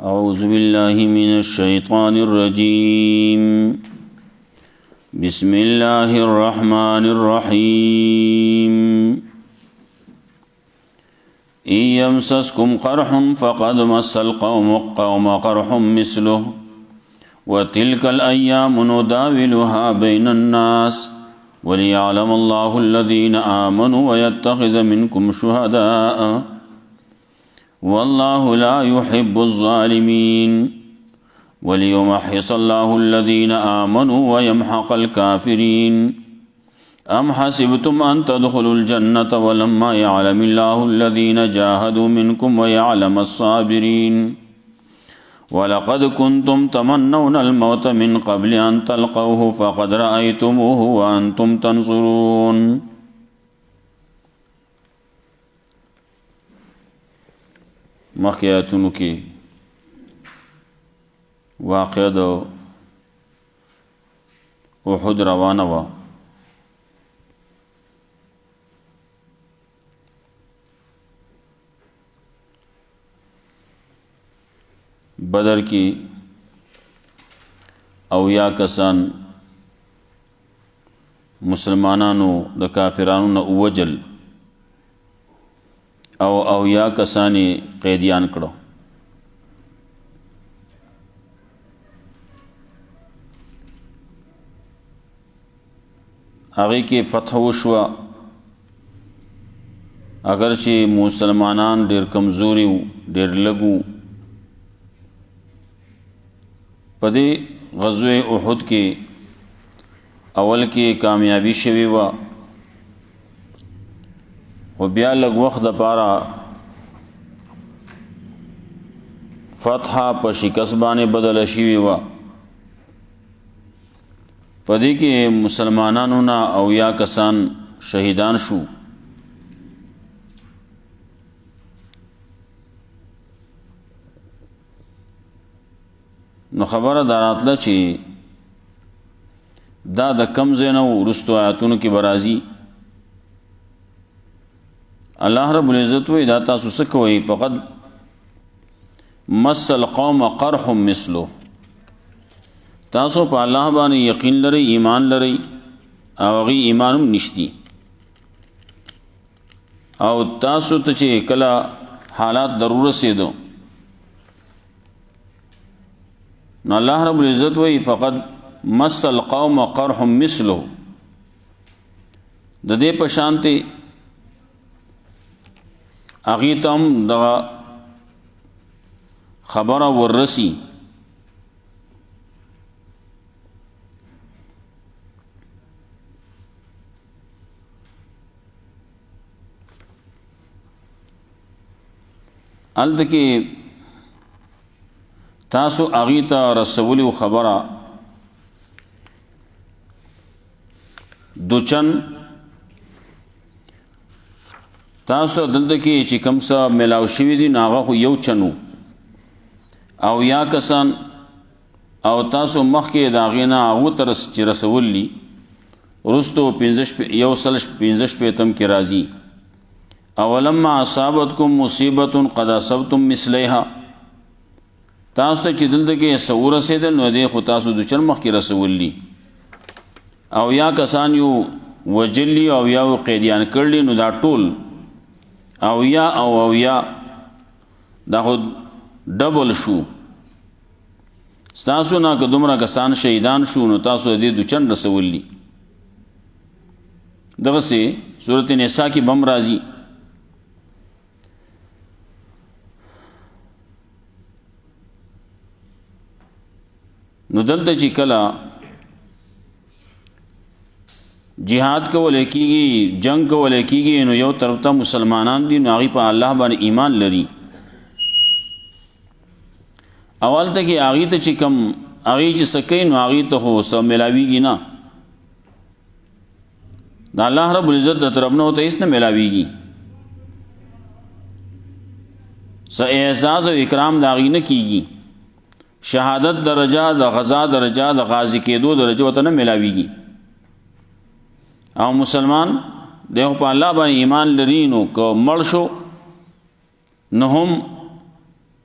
أعوذ بالله من الشيطان الرجيم بسم الله الرحمن الرحيم إن يمسسكم قرح فقد مس القوم قرح مثله وتلك الأيام نداولها بين الناس وليعلم الله الذين آمنوا ويتخذ منكم شهداء والله لا يحب الظالمين وليمحص الله الذين آمنوا ويمحق الكافرين أم حسبتم أن تدخلوا الجنة ولما يعلم الله الذين جاهدوا منكم ويعلم الصابرين ولقد كنتم تمنون الموت من قبل أن تلقوه فقد رأيتموه وأنتم تنظرون. مخیاتونو کې واقع د احد روانه وه. بدر کې اویا کسان مسلمانانو د کافرانو نه ووجل او اویا کسانی قیدیان کړو. هغه کې فتح وشوه اگر چې مسلمانان ډیر کمزوري وو ډیر لګو. په دې غزوه احد کې اول کې کامیابی شوی و و بیا لږ وخت دپاره فتح په شکست باندې بدله شوې وه. په دې کې مسلمانانو نه اویا کسان شهیدان شو. نو خبره دا راتله چې دا د کم ځای نه وروستو آیاتونو کې به راځي. الله رب العزت وی دا تاسو څه کوئ فقد مس القوم قرح مثله. تاسو په الله باندې یقین لرئ ایمان لرئ او هغوی ایمان هم نشتی او تاسو ته چې کله حالات ضرور رسېدو نو الله رب العزت وی فقد مس القوم قرح مثله. د دې په شانتي اغی تم دا خبر ورسی الته کې تاسو اغی ته رسولی خبره دوچن تاسو دلته کې چې کوم څه ملاو شوي دي نو هغه خو یو چنو او یا کسان او تاسو مخکې د هغې نه هغو ته چې رسولي وروستو 15 شپېتم کې راځي اولما اصابتکم مصیبت قد اصبتم مثلیها. تاسو ته چې دلته کې څه ورسېدل نو دی خو تاسو دوچن مخکې رسولي او یا کسان یو وجلی او یا قیدیان کړلي نو دا ټول او یا دا خود ډبل شو. ستاسو نه که دومره کسان شهیدان شو نو تاسو دې دوچن رسولی. دغسې صورت نساء کې بم راځي نو دلته چې کله جهاد کولای کیږي جنگ کولای کیږي نو یو طرف ته مسلمانان دي نو هغوی په الله باندې ایمان لري. اول ته کې هغوی ته چې کم هغوی چې څه کوي نو هغوی ته خو څه میلاویږي نه. د الله رب العزت د طرف نه ورته هېڅ نه میلاویږي. څه اعزاز او اکرام د هغوی نه کیږي. شهادت درجه د غزا درجه د غازی کېدو درجه ورته نه میلاویږي. او مسلمان دیو په الله باندې ایمان لري نو که مړ شو نو هم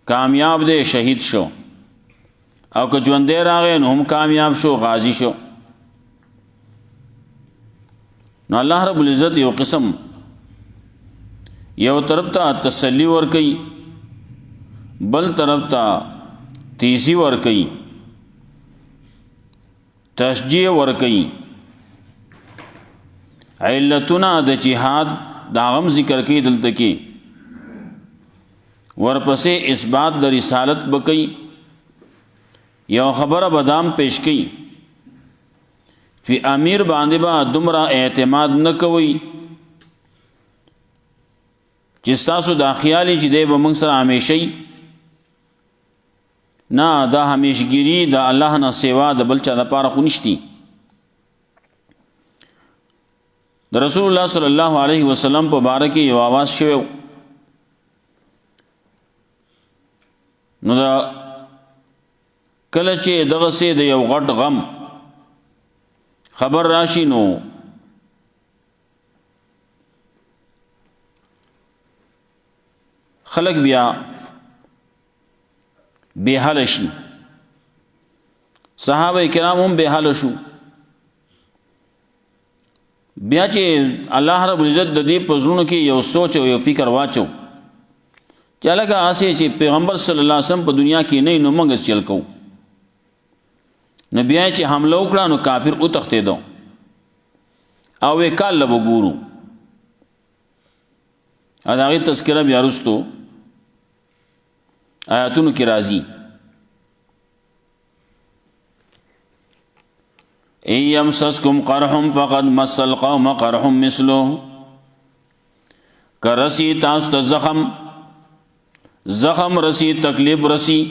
کامیاب دی شهید شو او که ژوندی راغی نو هم کامیاب شو غازی شو. نو الله رب العزت یو قسم یو طرف ته تسلی ورکي بل طرف ته تیزی ورکي تشجیع ورکي علتنا د جهاد داغم ذکر کی دلته کی ورپسې اثبات د رسالت بکی یو خبره بدام پیش کی فی امیر باندې با دمرا اعتماد نکوي چې تاسو دا خیالي چې دی به موږ سره همیشئ نه دا همیشګيري د الله نه سیوا د بل چا لپاره خو نشتی. د رسول الله صلی الله علیه وسلم په باره کې یو आवाज شوی نو دا کله چې دغه سي د یو غټ غم خبر راشي نو خلق بیا بے حال شي صحابه کرام هم بے حال شو. بیا چې الله رب العزت د دې پزړونو کې یو سوچ او یو فکر واچو چې لکه آسه چې پیغمبر صلی الله علیه وسلم په دنیا کې نه نو موږ چل کو نو بیا چې حمله وکړه نو کافر او تختیدو او وکال له وګورو ا دغه تذکرہ بیا رستو آیاتونو کې راځي ایم سسکم قرحم فقد مس القوم قرحم مثله کرسی تاسو ته زخم رسی تکلیف رسی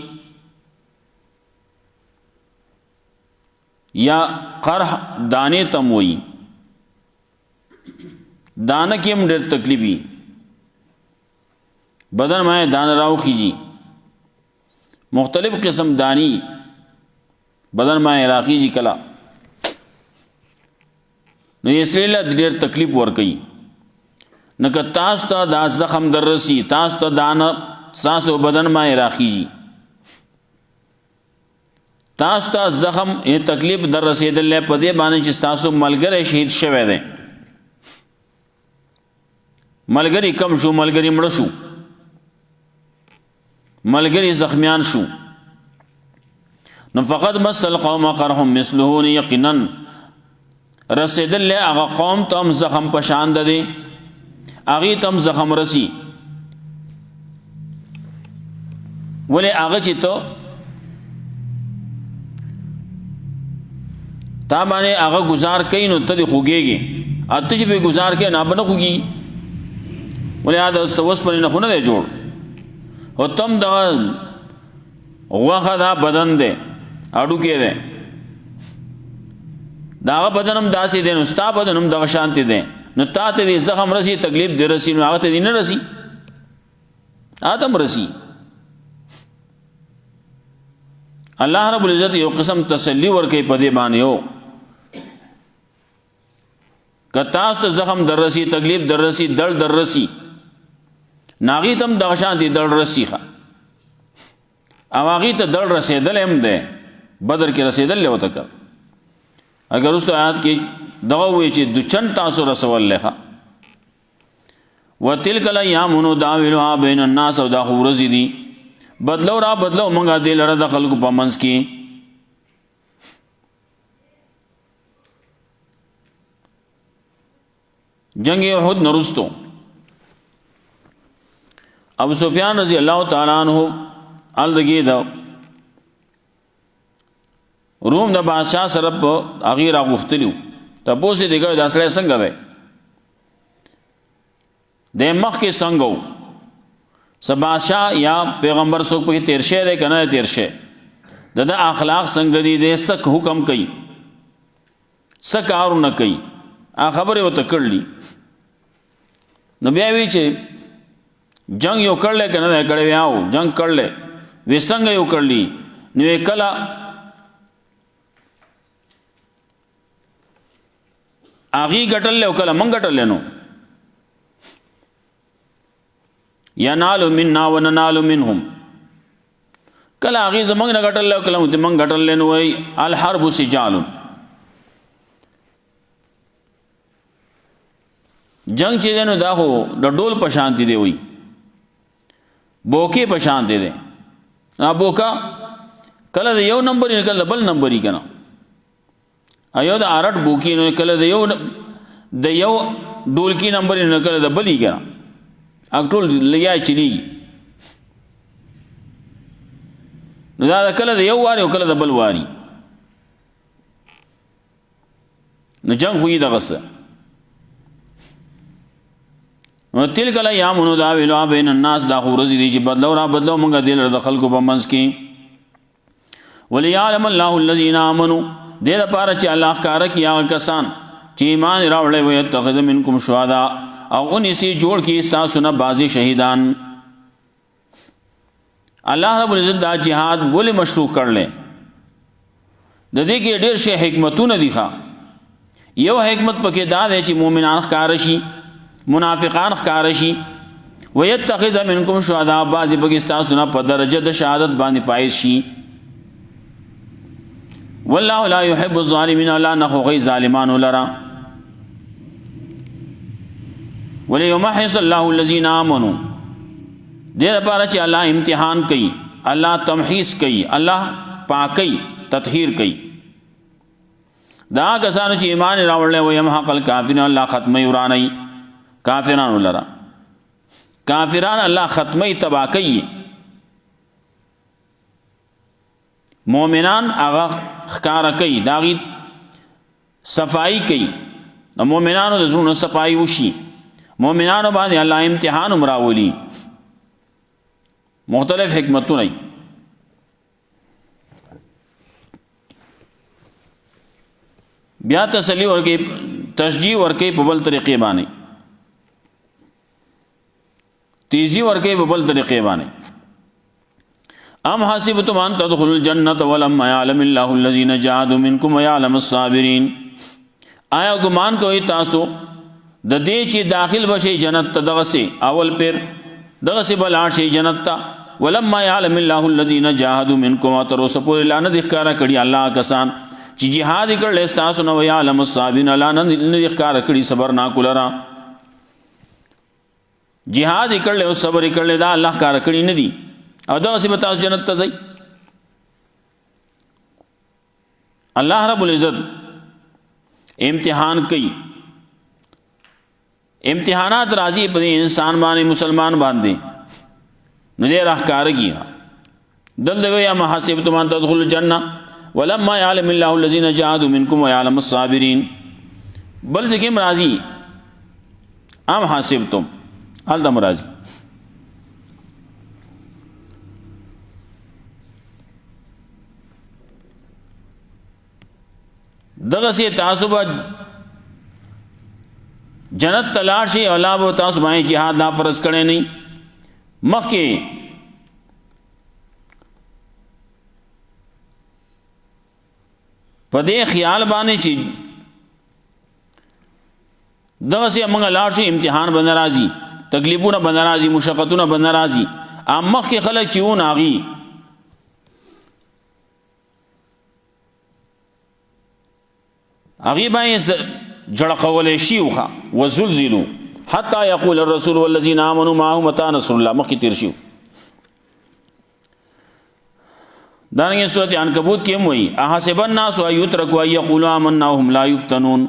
یا قرح دانه تم وئی دانه کې هم ډېر تکلیفي بدن ما دانه راو خيږي مختلف قسم دانی بدن ما راخيږي کلا نو یسلیله ډېر تکلیف ور کوي نو تاسو ته دا زخم درسي تاسو ته دانه تاسو بدن ما راخيږي تاسو ته زخم تکلیف در رسیدل په دې باندې چې تاسو ملګری شهید شوه دی ملګری کم شو ملګری مړ شو ملګری زخمیان شو نو فقط مس القوم قرحم مثله یقینا رسیدل هغه قوم ته زخم پشان ده هغه ته زخم رسی ولی هغه چې ته تا باندې هغه گزار کین نو ته خوګيږي اته چې به گزار کې نه بنه خوګي ولې دا سوس پر نه خونه دی جوړ او تم دا غوخه دا بدن دی اډو کې دی دا بدنم داسې دی نو ستا بدنم دغه شانتی دی نو تا ته زخم رسی تکلیف دی رسی نو هغه ته نه رسی اتم رسی. الله رب العزت یو قسم تسلی ورکي په دې باندې یو کتا س زخم در رسی تکلیف در رسی دل در رسی ناغي تم د شان دي دل رسی ښه اواغي ته دل رسیدل هم ده بدر کې رسیدل له وته کړ اگر اوس آیات کې دغه وی چې د چن تاسو رسول له وتلک الايام داولها بین الناس او دا خورزي دي بدلو را بدلو منگا دی لڑا دا خلق پا منز کی جنگ احد نرستو ابو سفیان رضی اللہ تعالیٰ عنہ الدگی دا روم دا بادشاہ سرب اغیر آغوختلیو تا پوسی دیگر دا سلے سنگا دے دے مخ کے سنگو سباشا یا پیغمبر څوک په تیر شه ده کنه تیر شه د اخلاق څنګه دي د سک حکم کوي سکارو نه کوي ا خبره وته کړلی نو بیا وی چې جنگ یو کړل کنه نه کړی یاو جنگ کړل وسنګ یو کړلی نو کلا اغي ګټل له کلا مونږ ګټل نو ینال منا وننال منهم کله هغه زمنګ نه غټل کله مت من غټل نو وای الحرب سجال جنگ چې نو دا هو د ډول په شان دي وي بوکي په شان دي بوکا کله د یو نمبر کله بل نمبر یې کنه ایو د ارټ بوکي نو کله د یو ډول کی نمبر نه کله د بل یې کنه اکټول لیا چلی نو دا کله د یو واری او کله د بل واری نو جنگ ہوئی دغه څه نو تلک الایام نو دا ویلو بین الناس دا خورز دی چې بدلو را بدلو مونږه دل د خلکو په منځ کې وليعلم الله الذين امنوا دې لپاره چې الله کار کیا کسان چې ایمان راوړل وي اتخذ منکم شهدا او انسی جوړ کی تاسو نه بازي شهیدان الله رب العزت دا جهاد ولې مشروع کړل د دې کې ډېر شی حکمتونه دي ښا یو حکمت پکې دا دی چې مؤمنان ښکار شي منافقان ښکار شي ويتخذ منکم شهدا بازي پکې تاسو نه په درجه د شهادت باندې فائز شي والله لا يحب الظالمين لا نخوغي ظالمان لرا وليمحص الله الذين امنوا دې لپاره چې الله امتحان کوي الله تمحیص کوي الله پاکي تطهیر کوي دا کسانو چې ایمان راوړل او يمحق الكافرين الله ختمي وراني کافرانو لرا کافران الله ختمي تبا کوي مومنان هغه ښکارا کوي داغي صفائی کوي د مومنانو د زړونو صفائی وشي مومنانو باندې الله امتحان امراولي مختلف حکمتونه بیا تسلی ورکي تشجیع ورکي په بل طریقې باندې تیزی ورکي په بل طریقې باندې ام حسبتم ان تدخلوا الجنه ولما يعلم الله الذين جاهدوا منكم ويعلم الصابرين آیا ګمان کوي تاسو د دې چې داخل بشي جنت ته دغه سي اول پیر دغه سي بل شي جنت ته ولما يعلم الله الذين جاهدوا منكم وترسپور لعنه ذکر کړي الله کسان چې jihad کړل تاسو نو يعلم الصابرين لعنه ذکر کړي صبر نا کولرا jihad کړل او صبر کړل دا الله کار کړی نه دي او دا سی بتاس جنت ته ځي الله رب العزت امتحان کوي امتحانات راځي په انسان باندې مسلمان باندې نو دې راهکار کیه دلته یا محاسبتم ان تدخلوا الجنه ولما يعلم الله الذين جاهدوا منكم ويعلم الصابرين بل ذکر راځي ام حاسبتم هل دم راځي دغه سي تاسو به جنت تلاشي الله به تاسو باندې jihad لا فرض کړي نه مخکې په دې خیال باندې چې دغه سي موږ لاړ شي امتحان باندې راځي تکلیفونه باندې راځي مشقتونه باندې راځي ام مخکې خلک چې ون اغي اغي باندې جړقول شي وخه وزلزلوا حتى يقول الرسول والذين امنوا معه متى نصر الله مخکې تیر شي دانګه سورته عنکبوت کې موي احسب الناس يتركوا يقولوا آمنا وهم لا يفتنون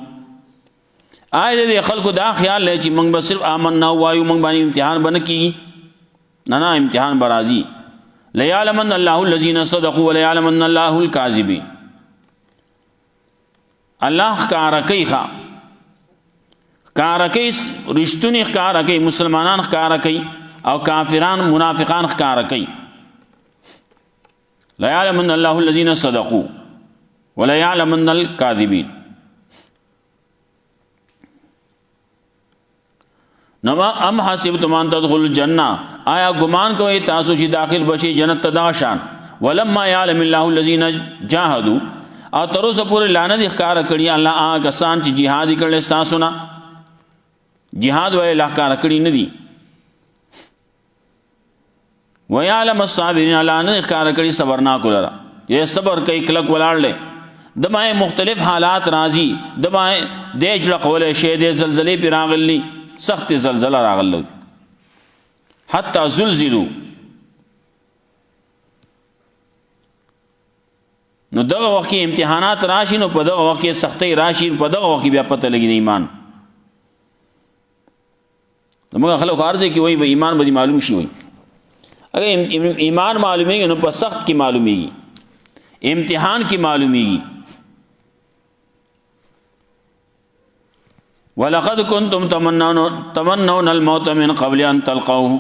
آیت دې خلکو دا خیال لري چې موږ به صرف آمنا وایو موږ باندې امتحان بنه کی نه امتحان برازي ليعلمن الله الذين صدقوا وليعلمن الله الكاذبين الله کارکې ښا کارکې رښتونی کارکې مسلمانان کارکې او کافران منافقان کارکې لا يعلمن الله الذين صدقوا ولا يعلمن الكاذبين نما ام حسبتم ان تدخلوا الجنه آیا ګمان کوئ تاسو چې داخل بشي جنت تداشان ولما يعلم الله الذين جاهدوا او تر اوسه پورې لعنت ښکار کړی الله هغه کسان چې jihad کړل تاسو نه jihad وای الله ښکار کړی نه دي ويعلم الصابرین الله نه ښکار کړي صبرناک لرا یہ صبر کوي کلک ولاړ دمای مختلف حالات راځي دمای د اجړه قول شی د زلزلې پر راغلی سخت زلزلہ راغلی حتی زلزلوا نو دغه وخت امتحانات راشي نو په دغه وخت سختي راشي په دغه وخت بیا پته لګي د ایمان موږ خلک ارزه کی وای به ایمان به معلوم شي وای اگر ایمان معلومیږي نو په سخت کې معلومیږي امتحان کې معلومیږي ولقد كنتم تمنون الموت من قبل ان تلقوه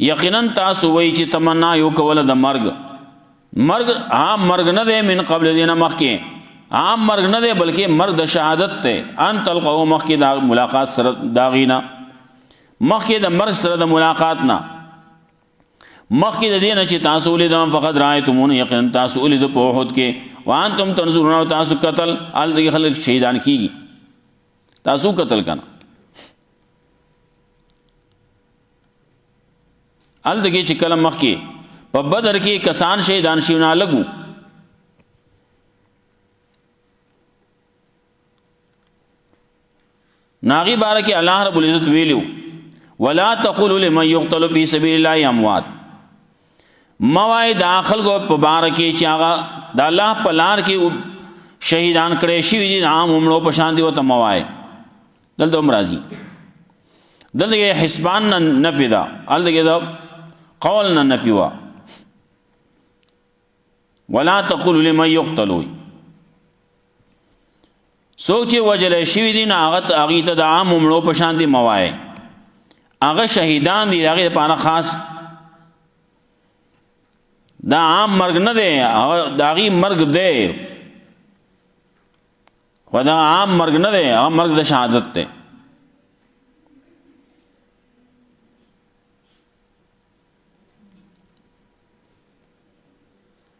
یقینا تاسو وای چې تمنا یو کول د مرګ عام مرګ نه دی من قبل دینه مخکې عام مرګ نه دی بلکې مرګ د شهادت ته ان تلقوه مخکې د ملاقات سره داغینا مخکې د مرګ سره د ملاقات نه مخکې د دینه چې تاسو ولیدم فقط رایتمون یقینا تاسو ولید په وحد کې وانتم تنظرون او تاسو قتل ال د خلک شهیدان کیږي تاسو قتل کنا ال دغه چې کلم مخ کې په بدر کې کسان شهیدان شونه لګو ناغي بارک الله رب العزت ویلو ولا تقولوا لمن يقتل في سبيل الله اموات موای داخل کو په بارکه چې هغه د الله په لار کې شهیدان کړي شي دي عام عمرو په شان دي وته موای دلته امراضي دلته حسبان نفدا الدغه قول نفوا ولا تقولوا لمن يقتل سوچ وجل شي دي هغه ته د عام عمرو په شان دي موای هغه شهیدان دي هغه لپاره خاص دا عام مرګ نه دی داغي مرګ دی خدا عام مرګ نه دی هغه مرګ د شهادت ته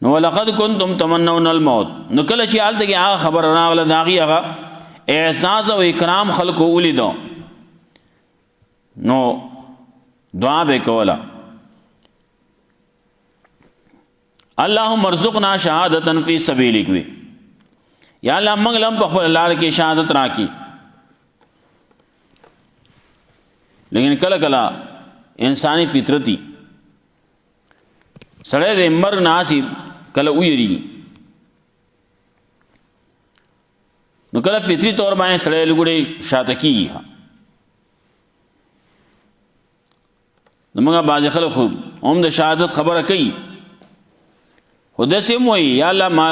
نو ولقد كنتم تمنون الموت نو کله چې حالت کې هغه خبر راغله داغي هغه احساس او اکرام خلق ولیدو نو دعا به کولا اللهم ارزقنا شهادتا فی سبیلک وی یا الله موږ لم په خپل لار کې شهادت راکې لیکن کله کله انسانی فطرتي سړی د مرګ ناسب کله ویری نو کله فطری طور باندې سړی لګړې شاته کیږي نو موږ باز خلک هم د شهادت خبره کوي خود سم وی یا الله ما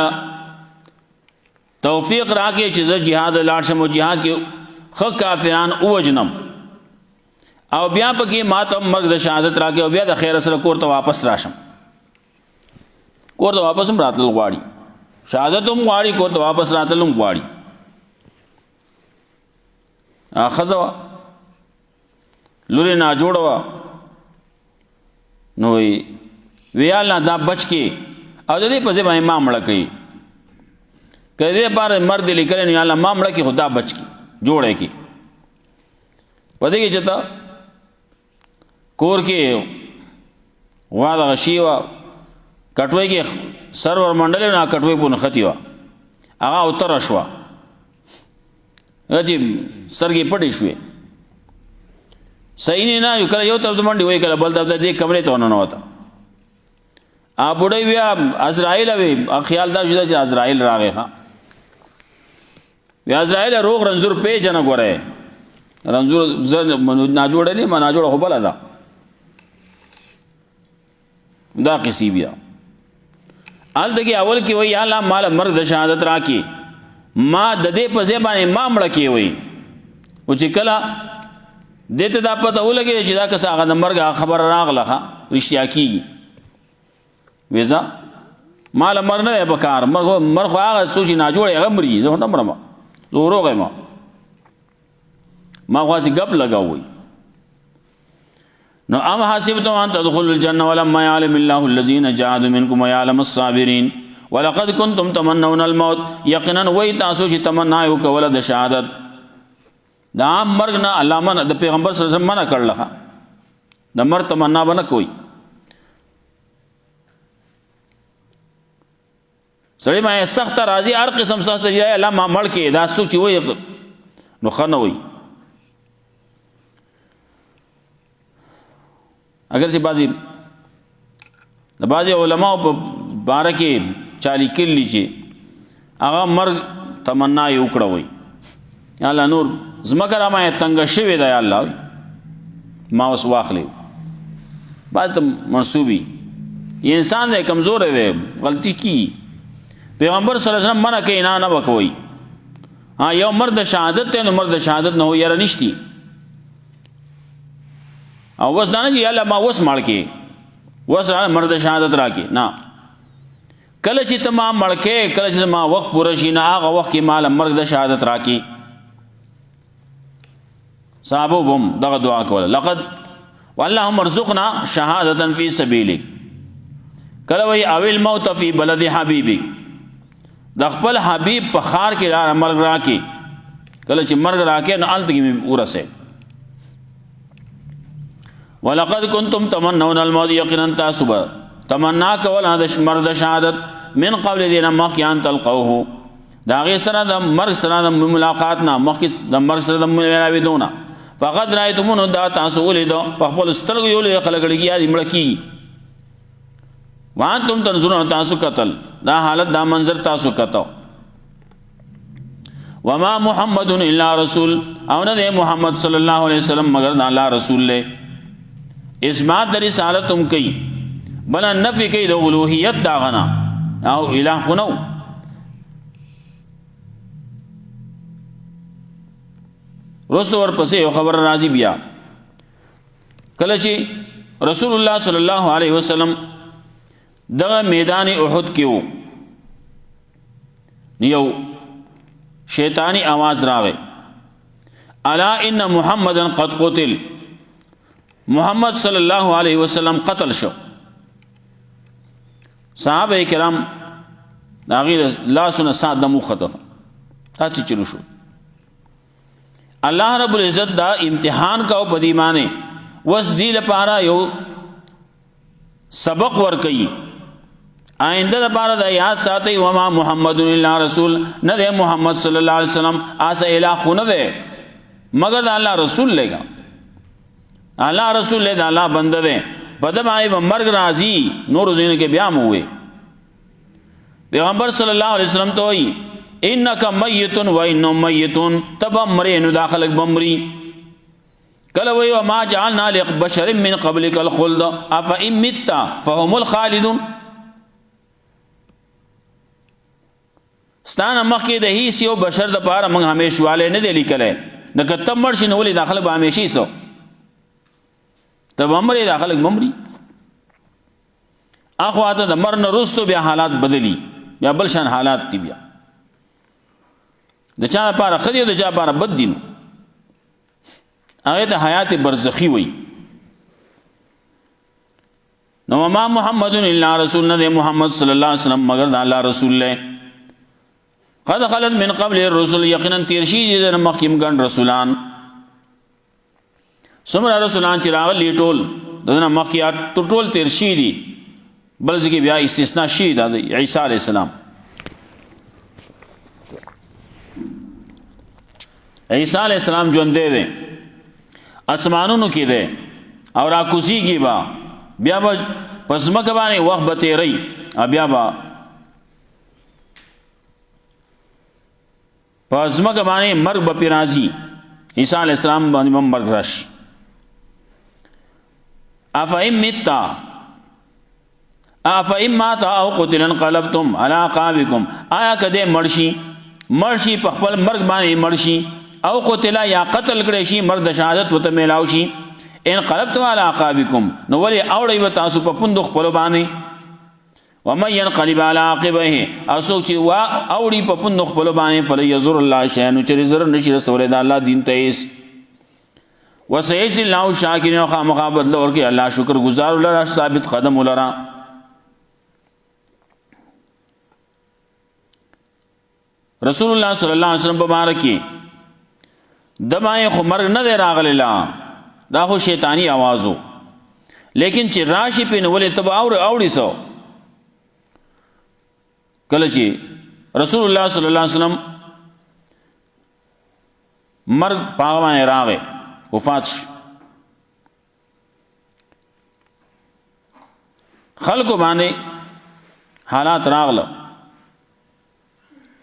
توفیق راکې چې زه jihad لاړ شم او jihad کې خ کافران اوجنم او بیا پکې ماتم مرګ د شهادت راکې او بیا د خیر سره کور ته واپس راشم کور ته واپس هم راتل غواړي شهادت هم غواړي کور ته واپس راتل هم غواړي اخذوا لوري نه جوړوا نو وی الله دا بچ کې او د دې په ځای باندې معاملې کوي کله بار مرد لیکل نه الله معاملې کې خدا بچ کې جوړه کې پدې کې چتا کور کې واده غشيوا کټوي کې سرور منډل نه کټوي په نختی وا هغه اوتر شو اجي سرګي پټې شوې صحیح نه یو کله یو تر منډي وای کله بل تر دې کمرې ته نه وتا ا بډای بیا عزرائیل وی خیال دا شو چې عزرائیل راغی ها بیا عزرائیل روغ رنزور په جن غره رنزور ز نه جوړلې ما نه جوړ خو بل ادا دا قصې بیا ال دغه اول کې وای الله مال مرګ د شهادت راکې ما د دې په ځای باندې معاملې کې وای او چې کله دته دا پته ولګي چې دا کس هغه د مرګ خبر راغله رښتیا کیږي ویزا مال مر نه په کار مر خو هغه سوچي نه جوړي هغه مري زه نه مرم زوروغه ما خاصي غب لگاوي نو ام حسبتم ان تدخلوا الجنه ولما يعلم الله الذين جاهدوا منكم ويعلم الصابرين ولقد كنتم تمنون الموت یقینا وای تاسو چې تمنا یو کوله د شهادت دا مرګ نه علامه د پیغمبر صلی الله علیه وسلم منع کړل د مرګ تمنا بنه کوي سړی ما سخت راضي هر قسم سخت دی الله ما مړ کې دا سوچ وي نو خنه وي اگر چې بعضی علماء په باره کې چالي کلی چې هغه مرګ تمنا یې وکړه وي الله نور زمکه را ما تنګ شوی دی الله ما اوس واخلې بعد منسوبي انسان دی کمزور دی غلطی کی پیغمبر صلی الله علیه وسلم منع کوي نه وکوي یو مرد شهادت ته نو مرد شهادت نه یاره نشتی او وس دانه چې الله ما وس مړ کې وس مرد شهادت راکې نه کله چې تمام مړ کې کله چې ما وخت پوره شي نه هغه وخت کې مال مرد شهادت راکې صحابه هم دغه دعا کوله لقد واللهم ارزقنا شهادة في سبيلك کله وی اویل موت فی بلد حبیبک د خپل حبیب په خار کې را مرګ راکې کله چې مرګ راکې نو الته کې ورسه ولقد كنتم تمنون الموت یقینا تاسو تمنا کول هدا مرد شهادت من قبل دین مخیان تلقوه دا غي سره د مرګ سره د ملاقات نه مخکې د مرګ سره د ملاوي دونه فقط رایتمون دا تاسو ولیدو په خپل سترګو یو له خلک لګیا دي مړکی وانتم تنظرون تاسو قتل دا حالت دا منظر تاسو کتو وما محمد الا رسول او نه محمد صلی الله علیه وسلم مگر دا الله رسول له اثبات د رسالت هم کوي بل نفي کوي د اولوہیت دا غنا او الہ خنو رسول ور پسې یو خبر راځي بیا کله چې رسول الله صلی الله علیه وسلم دغه میدان احد کې وو یو شیطانی आवाज راغی الا ان محمدن قد قتل محمد صلی الله علیه وسلم قتل شو صحابه کرام داغی لا سن سات دمو خطف اچ چلو شو الله رب العزت دا امتحان کا پدی مانے وس دی لپاره یو سبق ور کئی آئنده لپاره دا یاد ساتي وما محمد الا رسول نه ده محمد صلی الله علیه وسلم اس الہ نه ده مگر دا الله رسول لگا الله رسول له دا الله بنده ده بدمای مرګ راضی نور زین کے بیا ہوئے پیغمبر صلی الله علیه وسلم تو انک میت و انهم میتون تب مرین داخلك بمری قال وما جعلنا لبشر من قبلك الخلد افئن مت فهم الخالدون ستانه مخکې د هیڅ یو بشر د پاره موږ همیشواله نه دی لیکلای نه کتم مرشي نه ولې داخله به همیشي سو تب امرې داخله ممري اخواته د مرن رستو بیا حالات بدلی یا بل شان حالات تی بیا د چا لپاره خدي د چا لپاره بد دین هغه ته حیات برزخی وای نو ما محمد الا رسول نه محمد صلی الله علیه وسلم مگر د الله رسول له قد خلت من قبل الرسل یقینا تیرشی د مخکیم ګڼ رسولان سمره رسولان چې راغلي ټول دغه مخکیات ټول تیرشی دي بل ځکه بیا استثناء شي د عیسی علی السلام عیسی علیہ السلام ژوند دے اسمانونو کې دے او را کوسی کی با بیا با پسمک باندې وخت به تیری بیا با پسمک باندې مرګ به پیرازي عیسی علیہ السلام باندې مرګ راشي افئم متا افئم مات او قتل انقلبتم على عقابكم آیا کده مرشي په خپل مرګ باندې مرشي او قتل یا قتل کړي شي مرد شهادت وته ملاو شي ان قلبتم على عقابكم نو ولي اوړی و تاسو په پوند خپل باندې ومن ينقلب على عقبه اسو چې وا اوړی په پوند خپل باندې فليزر الله شيئا چې زر نشي رسول الله دین ته وسيجزي الله الشاكرين خامخابت لور کې الله شکر گزار لرا ثابت قدم لرا رسول الله صلی الله علیه وسلم مبارکی دمای خو مرګ نه دی راغلی لا دا خو شیطانی आवाजو لیکن چې راشي په نو ولې تب اوړي سو کله چې رسول الله صلی الله علیه وسلم مرګ پاغه باندې راغی وفات شو خلکو باندې حالات راغله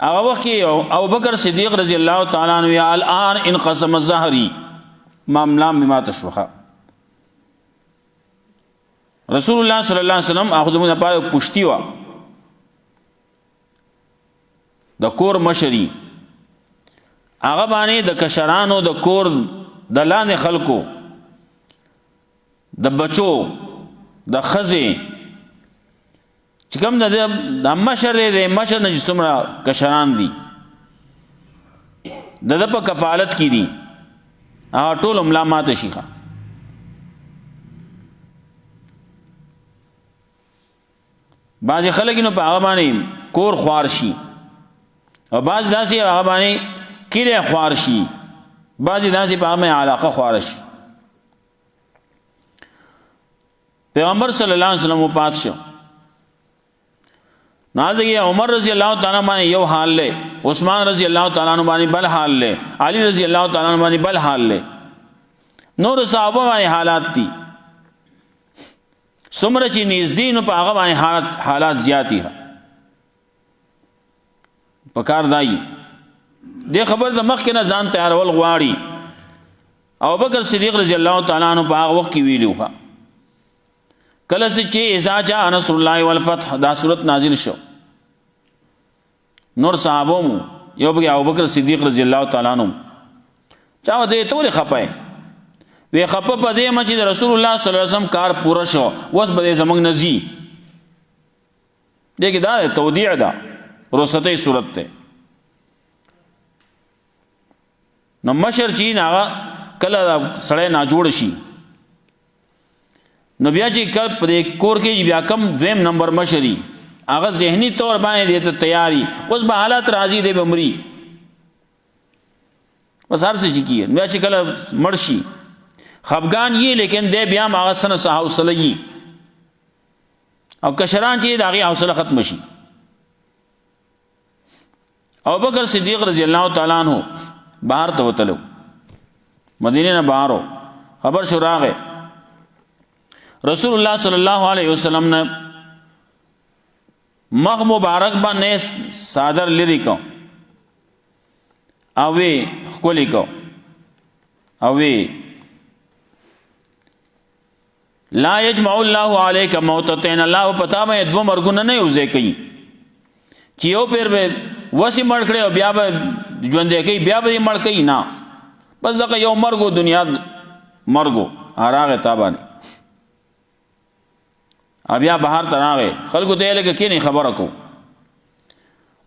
هغه وخت ابو بکر صدیق رضی الله تعالی عنہ یا الان انقسم الظهري معاملہ بما تشوخه رسول الله صلی الله علیه وسلم هغه زموږ لپاره پښتي و د کور مشري هغه باندې د کشرانو د کور د لاندې خلکو د بچو د خزه چې کوم د مشر دی مشر نه څومره کشران دي د په کفالت کې دي هغه ټول ملامات شيخه بعض خلک نو په هغه باندې کور خوار شي او بعض داسې هغه باندې کله خوار شي بعض داسې په هغه علاقه خوار شي پیغمبر صلی الله علیه وسلم وفات شو نازگی عمر رضی اللہ تعالیٰ عنہ یو حال لے عثمان رضی اللہ تعالیٰ عنہ بل حال لے علی رضی اللہ تعالیٰ عنہ بل حال لے نور صحابہ باندې حالات تھی سمره چې نږدې نو په هغه باندې حالات زیاتی ها پکار دای دې خبر د مخ کې نه ځان تیارول غواړي او بکر صدیق رضی الله تعالی عنہ په هغه وخت کې ویلو ها کله چې اذا جاء نصر الله والفتح دا صورت نازل شو نور صحابو یو بګي ابو بکر صدیق رضی الله تعالی عنہ چا دې ټول خپای وی خپ په دې مچ رسول الله صلی الله علیه وسلم کار پورا شو وس به زمنګ نزی دغه دا تودیع دا رسته صورت ته نو مشر چین هغه کله سړی نه جوړ شي نو بیا چې کله په کور کې بیا کم دویم نمبر مشري هغه ذهني طور باندې ته تیاری اوس به حالات راضي دی بمري بس هر څه کیږي بیا چې کله مرشي خفغان یې لیکن دې بیا هغه سن حوصله یې او کشران چې دغه حوصله ختم شي ابو بکر صدیق رضی الله تعالی عنہ بهر ته وتلو مدینه نه بهارو خبر شو راغه رسول الله صلی الله علیه وسلم نے مغ مبارک باندې صادر لری کو او وی خولي کو او وی لا یجمع الله علیک موتتین الله پتا مې دو مرګونه نه یوځي کوي چې یو پیر به وسی مړ کړي او بیا به ژوندې کوي بیا به مړ کوي نه بس دغه یو مرګو دنیا مرګو هراغه تابانه بیا بهر تراغه خلکو ته لکه کینی خبره کو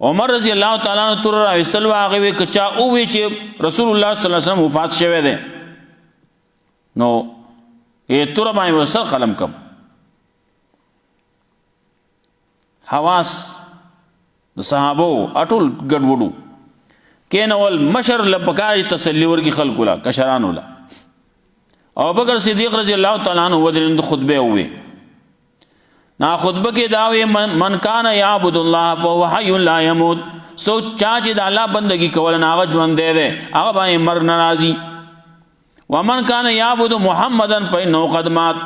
عمر رضی الله تعالی عنہ تر راوستل واغه وی کچا او وی چې رسول الله صلی الله علیه وسلم وفات شوه ده نو تر باندې وسل قلم کم حواس د صحابه اټول ګډوډو کینول مشر لپکای تسلی ورکی خلکو لا کشرانو لا ابو بکر صدیق رضی الله تعالی عنہ ودرند خطبه وی نا خطبه کې داوی من کان یعبد الله فهو حي لا يموت سو چا چې د الله بندگی کول نه هغه ژوند دی هغه باندې مرګ ناراضي ومن کان یعبد محمدا فانه قد مات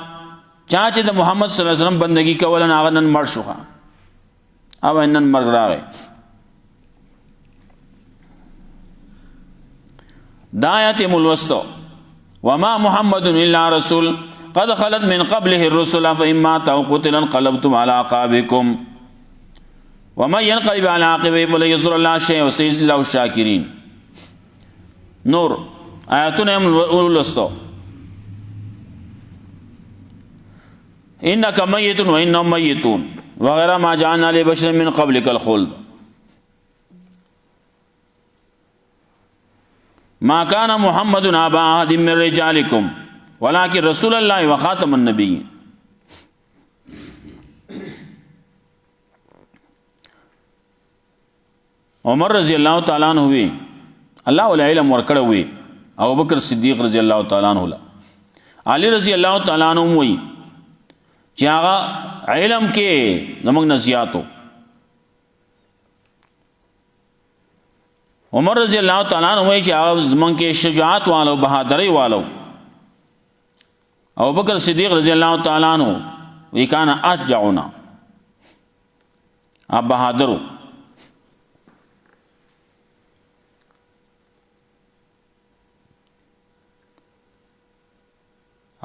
چا چې د محمد صلی الله علیه وسلم بندگی کول نه هغه نن مړ شو او نن مرګ راغی دایته ملوستو وما محمد الا رسول قد خلت من قبله الرسل فإما مات أو قتل انقلبتم على أعقابكم ومن ينقلب على عقبيه فلن يضر الله شيئا وسيجزي الله الشاكرين نور آياتنا ولستو إنك ميت وإنهم ميتون وغير ما جعلنا لبشر من قبلك الخلد ما كان محمد أبا أحد من رجالكم ولكن رسول الله وخاتم النبيين عمر رضی اللہ تعالی عنہ ہوئی اللہ ول علم ورکړه وی ابو بکر صدیق رضی اللہ تعالی عنہ علی رضی اللہ تعالی عنہ وی چې هغه علم کې زموږ نزیاتو عمر رضی الله تعالی عنہ وایي چې هغه زمون کې شجاعت والو بهادری والو. ابو بکر صدیق رضی الله تعالی عنہ وی کان اشجعنا اب بهادرو.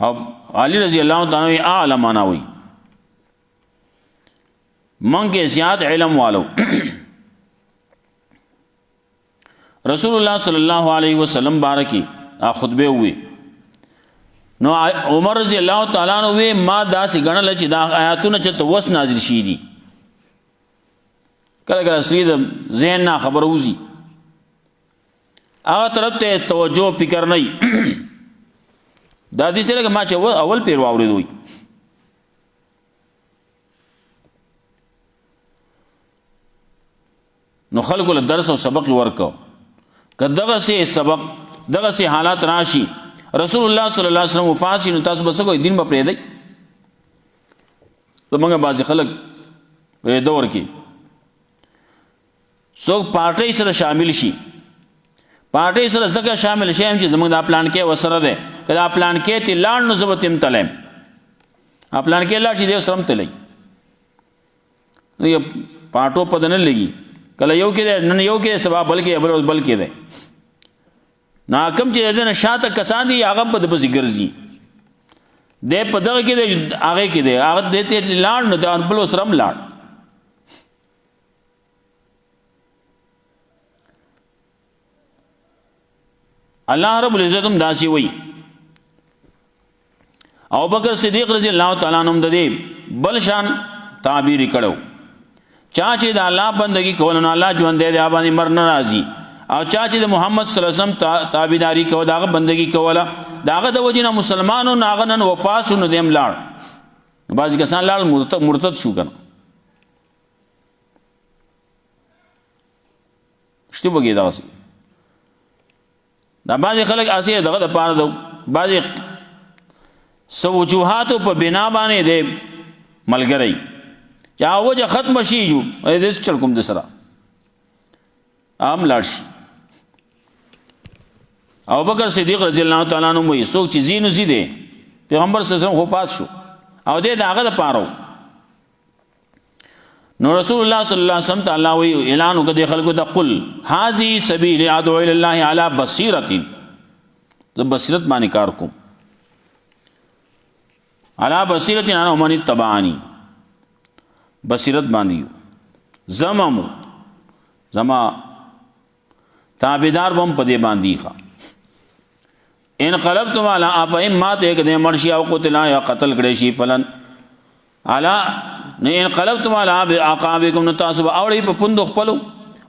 او علی رضی الله تعالی عنہ اعلمنا وی من کې زیات علم والو. رسول الله صلی الله علیه وسلم بارکی خطبه وی نو عمر رضی الله تعالی عنہ وی ما داسې غنل چې دا آیاتونه چې توس نازل شي دي کله کله سید ذهن نه خبر وزي هغه طرف ته توجه فکر نه دا دې سره ما چې اول پیر واورې دوی نو خلکو له درس او سبق ورکو کداغه سي سبق دغه سي حالات راشي رسول الله صلی الله علیه وسلم وفات شي نو تاسو بس کوئی دین په پرې دی زمونږ بعض خلک په دور کې څوک پارټي سره شامل شي پارټي سره ځکه شامل شي چې زمونږ د پلان کې وسره ده کله پلان کې ته لاړ نو زبتم تلم پلان کې لاړ شي د سرم تلې نو یو پارټو پدنه لګي کله یو کې نن یو کې سبب بلکې ده ناکم چې دنه شاته کسان دي هغه په دپسې ګرځي د په دغه کې د هغه کې دی هغه د ته لاړ نو د بل سرم لاړ الله رب العزت هم داسي وي. ابو بکر صدیق رضی الله تعالی عنہ د دې بل شان تعبیر کړو چا چې د الله بندگی کول نو الله ژوند دې باندې مر ناراضي او چا چې د محمد صلی الله علیه وسلم تابعداري کوي داغه بندگی کوله داغه د وجنه مسلمانانو ناغنن وفات شو نو دیم لاړ بعضی کسان لاړ مرتد شو کنه شته بګی داسي دا بعضی خلک اسی دغه د پاره دو بعضی سو وجوهات په بنا باندې د ملګری چا وجه ختم شي جو دې چل کوم د سره عام لاړ شي. ابو بکر صدیق رضی الله تعالی عنہ وایي څوک چې زینو زیده پیغمبر صلی الله علیه وسلم وفات شو او دې داغه د پاره نو رسول الله صلی الله علیه وسلم تعالی وی اعلان وکړي خلکو ته قل هذه سبیل ادعو الی الله علی بصیرۃ ز بصیرت باندې کار کوم علی بصیرۃ انا من تبعانی بصیرت باندې زما تابعدار بم پدې باندې ښا ان قلبتم علی افهم ما ته کده مرشی او قتل یا قتل کړي شي فلن علی نه ان قلبتم علی عقابکم نتاسب اوړي په پوند خپلو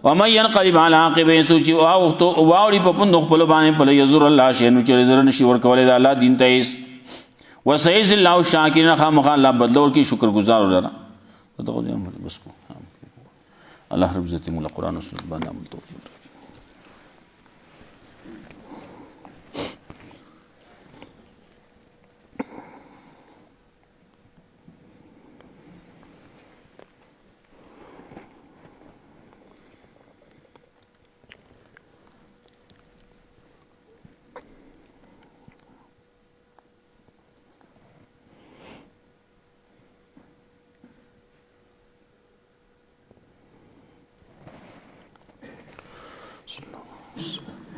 و مې ينقلب علی عقبه سوچي او واوړي په پوند خپل باندې فل یزور الله شی نو چې زر نشي ور کولای د الله دین ته وسيز الله شاکرین خامخ الله بدلور کی شکر گزار ولرا بس کو الله رب عزت مولا قران او سنت باندې عمل توفیق صلی الله علیه وسلم.